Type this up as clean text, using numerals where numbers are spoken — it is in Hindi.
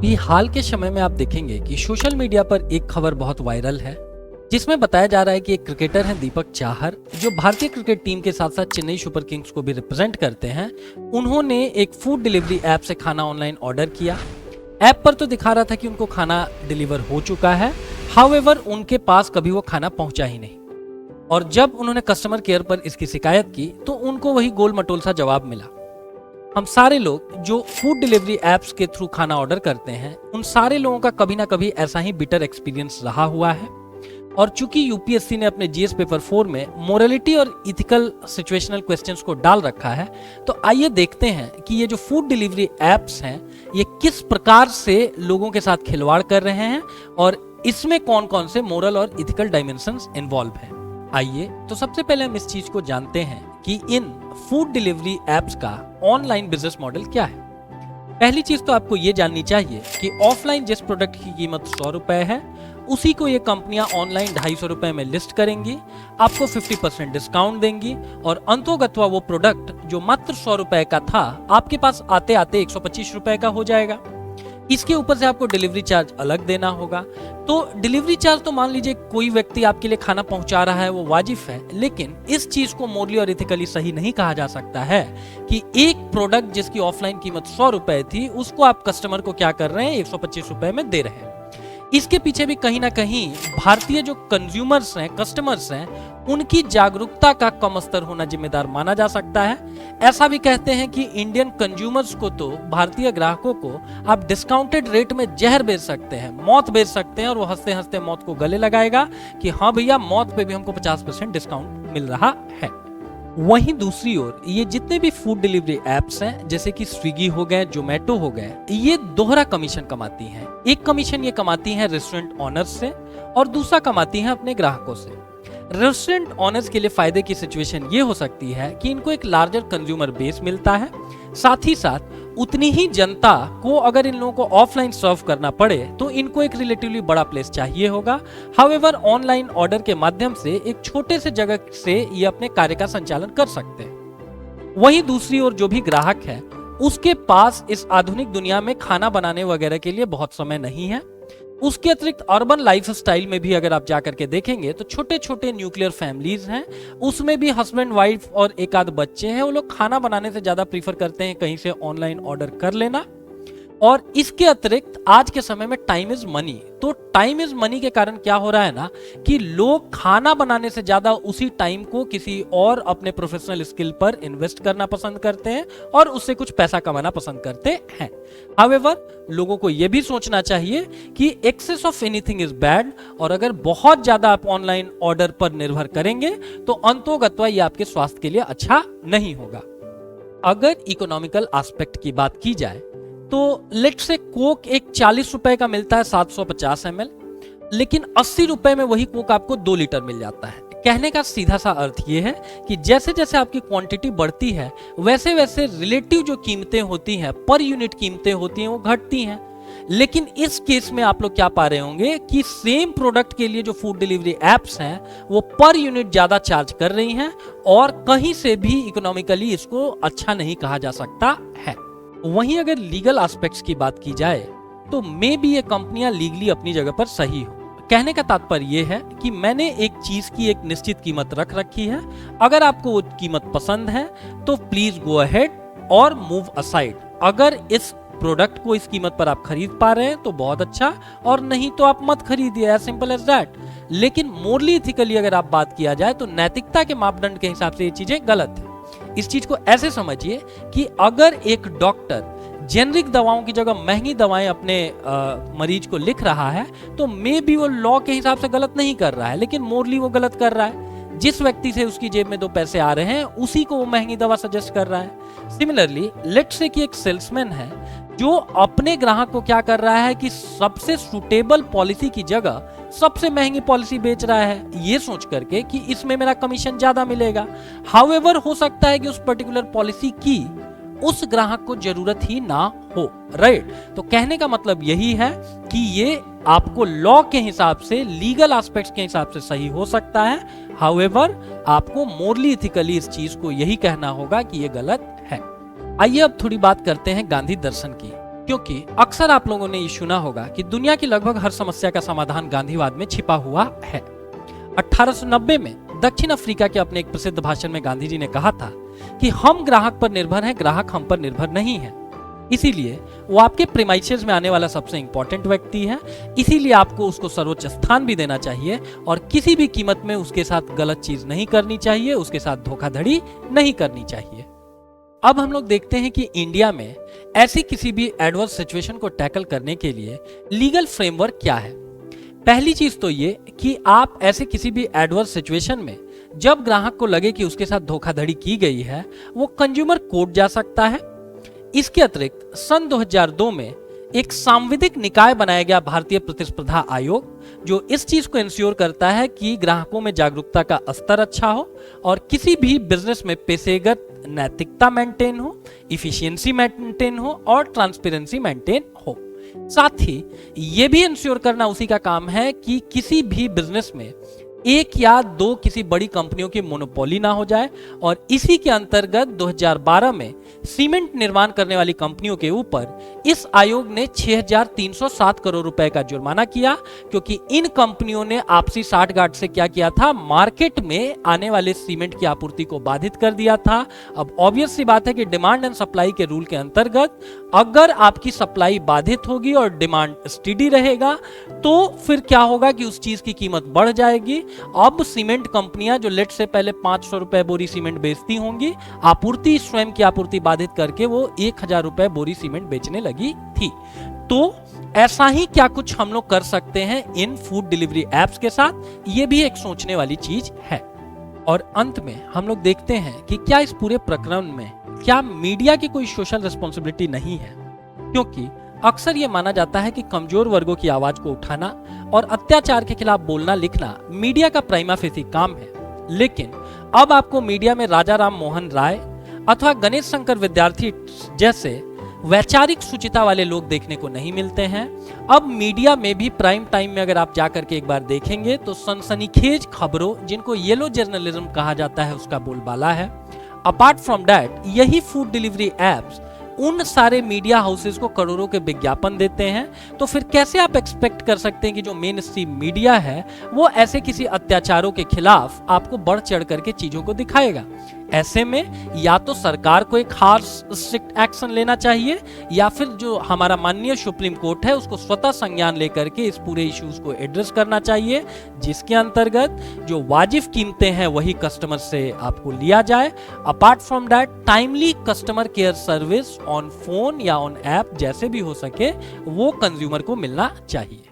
अभी हाल के समय में आप देखेंगे कि सोशल मीडिया पर एक खबर बहुत वायरल है, जिसमें बताया जा रहा है कि एक क्रिकेटर हैं दीपक चाहर, जो भारतीय क्रिकेट टीम के साथ साथ चेन्नई सुपर किंग्स को भी रिप्रेजेंट करते हैं। उन्होंने एक फूड डिलीवरी ऐप से खाना ऑनलाइन ऑर्डर किया। ऐप पर तो दिखा रहा था कि उनको खाना डिलीवर हो चुका है, हाउएवर उनके पास कभी वो खाना पहुंचा ही नहीं। और जब उन्होंने कस्टमर केयर पर इसकी शिकायत की तो उनको वही गोल मटोल सा जवाब मिला। हम सारे लोग जो फूड डिलीवरी ऐप्स के थ्रू खाना ऑर्डर करते हैं, उन सारे लोगों का कभी ना कभी ऐसा ही बिटर एक्सपीरियंस रहा हुआ है। और चूंकि यूपीएससी ने अपने जीएस पेपर 4 में मोरालिटी और इथिकल सिचुएशनल क्वेश्चंस को डाल रखा है, तो आइए देखते हैं कि ये जो फूड डिलीवरी ऐप्स हैं ये किस प्रकार से लोगों के साथ खिलवाड़ कर रहे हैं और इसमें कौन कौन से मोरल और इथिकल डायमेंशंस इन्वॉल्व हैं। आइए तो सबसे पहले हम इस चीज को जानते हैं कि इन फूड डिलीवरी ऐप्स का ऑनलाइन बिजनेस मॉडल क्या है। पहली चीज तो आपको ये जाननी चाहिए कि ऑफलाइन जिस प्रोडक्ट की कीमत 100 रुपए है, उसी को ये कंपनियां ऑनलाइन 250 रुपए में लिस्ट करेंगी, आपको 50% डिस्काउंट देंगी और अंतोगत्वा वो प्रोडक्ट जो मात्र 100 रुपए का था, आपके पास आते आते 125 रुपए का हो जाएगा। इसके ऊपर से आपको डिलीवरी चार्ज अलग देना होगा। तो डिलीवरी चार्ज तो मान लीजिए कोई व्यक्ति आपके लिए खाना पहुंचा रहा है, वो वाजिब है, लेकिन इस चीज को मोरली और इथिकली सही नहीं कहा जा सकता है कि एक प्रोडक्ट जिसकी ऑफलाइन कीमत 100 रुपए थी, उसको आप कस्टमर को क्या कर रहे हैं, 125 रुपए में दे रहे हैं। इसके पीछे भी कहीं ना कहीं भारतीय जो कंज्यूमर्स हैं, कस्टमर्स हैं, उनकी जागरूकता का कम स्तर होना जिम्मेदार माना जा सकता है। ऐसा भी कहते हैं कि इंडियन कंज्यूमर्स को, तो भारतीय ग्राहकों को आप डिस्काउंटेड रेट में जहर बेच सकते हैं, मौत बेच सकते हैं, और वो हंसते हंसते मौत को गले लगाएगा कि हाँ भैया, मौत पे भी हमको 50% डिस्काउंट मिल रहा है। वहीं दूसरी ओर ये जितने भी फूड डिलीवरी ऐप्स हैं, जैसे कि स्विगी हो गए, जोमेटो हो गए, ये दोहरा कमीशन कमाती हैं। एक कमीशन ये कमाती हैं रेस्टोरेंट ऑनर्स से और दूसरा कमाती हैं अपने ग्राहकों से। रेस्टोरेंट ऑनर्स के लिए फायदे की सिचुएशन ये हो सकती है कि इनको एक लार्जर कंज्यूमर बेस मिलता है, साथ ही साथ उतनी ही जनता को अगर इन लोगों को ऑफलाइन सर्व करना पड़े तो इनको एक रिलेटिवली बड़ा प्लेस चाहिए होगा। हाउएवर ऑनलाइन ऑर्डर के माध्यम से एक छोटे से जगह से ये अपने कार्य का संचालन कर सकते हैं। वहीं दूसरी ओर जो भी ग्राहक है, उसके पास इस आधुनिक दुनिया में खाना बनाने वगैरह के लिए बहुत समय नहीं है। उसके अतिरिक्त अर्बन लाइफस्टाइल में भी अगर आप जाकर के देखेंगे तो छोटे छोटे न्यूक्लियर फैमिलीज हैं, उसमें भी हस्बैंड वाइफ और एक आध बच्चे हैं। वो लोग खाना बनाने से ज्यादा प्रीफर करते हैं कहीं से ऑनलाइन ऑर्डर कर लेना। और इसके अतिरिक्त आज के समय में टाइम इज मनी, तो टाइम इज मनी के कारण क्या हो रहा है ना कि लोग खाना बनाने से ज्यादा उसी टाइम को किसी और अपने प्रोफेशनल स्किल पर इन्वेस्ट करना पसंद करते हैं और उससे कुछ पैसा कमाना पसंद करते हैं। हाउएवर लोगों को यह भी सोचना चाहिए कि excess of anything is bad, और अगर बहुत ज्यादा आप ऑनलाइन ऑर्डर पर निर्भर करेंगे तो अंतोगत्वा ये आपके स्वास्थ्य के लिए अच्छा नहीं होगा। अगर इकोनॉमिकल एस्पेक्ट की बात की जाए तो लेट्स से कोक एक 40 रुपए का मिलता है 750 ml, लेकिन 80 रुपए में वही कोक आपको 2 लीटर मिल जाता है। कहने का सीधा सा अर्थ ये है कि जैसे जैसे आपकी क्वांटिटी बढ़ती है, वैसे वैसे रिलेटिव जो कीमतें होती हैं, पर यूनिट कीमतें होती हैं, वो घटती हैं। लेकिन इस केस में आप लोग क्या पा रहे होंगे कि सेम प्रोडक्ट के लिए जो फूड डिलीवरी एप्स हैं, वो पर यूनिट ज्यादा चार्ज कर रही हैं और कहीं से भी इकोनॉमिकली इसको अच्छा नहीं कहा जा सकता है। वहीं अगर लीगल एस्पेक्ट्स की बात की जाए तो मे बी ये कंपनियां लीगली अपनी जगह पर सही हो। कहने का तात्पर्य यह है कि मैंने एक चीज की एक निश्चित कीमत रख रखी है, अगर आपको वो कीमत पसंद है तो प्लीज गो अहेड और मूव असाइड। अगर इस प्रोडक्ट को इस कीमत पर आप खरीद पा रहे हैं तो बहुत अच्छा, और नहीं तो आप मत खरीदिए, एज सिंपल एज दैट। लेकिन मोरली इथिकली अगर आप बात किया जाए तो नैतिकता के मापदंड के हिसाब से ये चीजें गलत है। इस चीज को ऐसे समझिए कि अगर एक डॉक्टर जेनरिक दवाओं की जगह महंगी दवाएं अपने मरीज को लिख रहा है तो मे बी वो लॉ के हिसाब से गलत नहीं कर रहा है, लेकिन मोरली वो गलत कर रहा है। जिस व्यक्ति से उसकी जेब में 2 पैसे आ रहे हैं, उसी को वो महंगी दवा सजेस्ट कर रहा है। सिमिलरली लेट्स से कि एक सेल्समैन है जो अपने ग्राहक को क्या कर रहा है कि सबसे सुटेबल पॉलिसी की जगह सबसे महंगी पॉलिसी बेच रहा है, ये सोच करके कि इसमें मेरा कमीशन ज्यादा मिलेगा। हाउएवर हो सकता है कि उस पर्टिकुलर पॉलिसी की उस ग्राहक को जरूरत ही ना हो, राइट। तो कहने का मतलब यही है कि ये आपको लॉ के हिसाब से, लीगल एस्पेक्ट्स के हिसाब से सही हो सकता है, हाउएवर आपको मोरली इथिकली इस चीज को यही कहना होगा कि ये गलत है। आइए अब थोड़ी बात करते हैं गांधी दर्शन की। क्योंकि अक्सर आप लोगों ने ये सुना होगा कि दुनिया की लगभग हर समस्या का समाधान गांधीवाद में छिपा हुआ है। 1890 में दक्षिण अफ्रीका के अपने एक प्रसिद्ध भाषण में गांधी जी ने कहा था कि हम ग्राहक पर निर्भर हैं, ग्राहक हम पर निर्भर नहीं है। इसीलिए वो आपके प्रीमाइसेस में आने वाला सबसे इंपॉर्टेंट व्यक्ति है, इसीलिए आपको उसको सर्वोच्च स्थान भी देना चाहिए और किसी भी कीमत में उसके साथ गलत चीज नहीं करनी चाहिए, उसके साथ धोखाधड़ी नहीं करनी चाहिए। अब हम लोग देखते हैं कि इंडिया में ऐसी किसी भी एडवर्स सिचुएशन को टैकल करने के लिए लीगल फ्रेमवर्क क्या है। पहली चीज तो ये कि आप ऐसे किसी भी एडवर्स सिचुएशन में जब ग्राहक को लगे कि उसके साथ धोखाधड़ी की गई है, वो कंज्यूमर कोर्ट जा सकता है। इसके अतिरिक्त सन 2002 में एक सांविधिक निकाय बनाया गया भारतीय प्रतिस्पर्धा आयोग, जो इस चीज को इंश्योर करता है कि ग्राहकों में जागरूकता का स्तर अच्छा हो और किसी भी बिजनेस में पेशेगत नैतिकता मेंटेन हो, इफिशियंसी मेंटेन हो और ट्रांसपेरेंसी मेंटेन हो। साथ ही ये भी इंश्योर करना उसी का काम है कि किसी भी बिजनेस में एक या दो किसी बड़ी कंपनियों की मोनोपोली ना हो जाए। और इसी के अंतर्गत 2012 में सीमेंट निर्माण करने वाली कंपनियों के ऊपर इस आयोग ने 6,307 करोड़ रुपए का जुर्माना किया, क्योंकि इन कंपनियों ने आपसी साठगांठ से क्या किया था, मार्केट में आने वाले सीमेंट की आपूर्ति को बाधित कर दिया था। अब ऑब्वियस सी बात है कि डिमांड एंड सप्लाई के रूल के अंतर्गत अगर आपकी सप्लाई बाधित होगी और डिमांड स्टेडी रहेगा तो फिर क्या होगा कि उस चीज की कीमत बढ़ जाएगी। अब सीमेंट कंपनियां जो लेट से पहले 500 रुपए बोरी सीमेंट बेचती होंगी, आपूर्ति स्वयं की आपूर्ति बाधित करके वो 1,000 रुपए बोरी सीमेंट बेचने लगी थी। तो ऐसा ही क्या कुछ हम लोग कर सकते हैं इन फूड डिलीवरी एप्स के साथ, ये भी एक सोचने वाली चीज है। और अंत में हम लोग देखते हैं कि क्या इस पूरे प्रकरण में क्या मीडिया की कोई सोशल रिस्पॉन्सिबिलिटी नहीं है, क्योंकि अक्सर ये माना जाता है कि कमजोर वर्गों की आवाज को उठाना और अत्याचार के खिलाफ बोलना लिखना मीडिया का प्राइमा फेसी काम है। लेकिन अब आपको मीडिया में राजा राम मोहन राय अथवा गणेश शंकर विद्यार्थी जैसे वैचारिक सुचिता वाले लोग देखने को नहीं मिलते हैं। अब मीडिया में भी प्राइम टाइम में अगर आप जाकर के एक बार देखेंगे तो सनसनीखेज खबरों, जिनको येलो जर्नलिज्म कहा जाता है, उसका बोलबाला है। अपार्ट फ्रॉम दैट, यही फूड डिलीवरी एप्स उन सारे मीडिया हाउसेस को करोड़ों के विज्ञापन देते हैं। तो फिर कैसे आप एक्सपेक्ट कर सकते हैं कि जो मेन स्ट्रीम मीडिया है वो ऐसे किसी अत्याचारों के खिलाफ आपको बढ़ चढ़ करके चीजों को दिखाएगा। ऐसे में या तो सरकार को एक हार्श स्ट्रिक्ट एक्शन लेना चाहिए, या फिर जो हमारा माननीय सुप्रीम कोर्ट है उसको स्वतः संज्ञान लेकर के इस पूरे इश्यूज को एड्रेस करना चाहिए, जिसके अंतर्गत जो वाजिब कीमतें हैं वही कस्टमर से आपको लिया जाए। Apart from that, timely customer care service on phone या ऑन ऐप जैसे भी हो सके वो कंज्यूमर को मिलना चाहिए।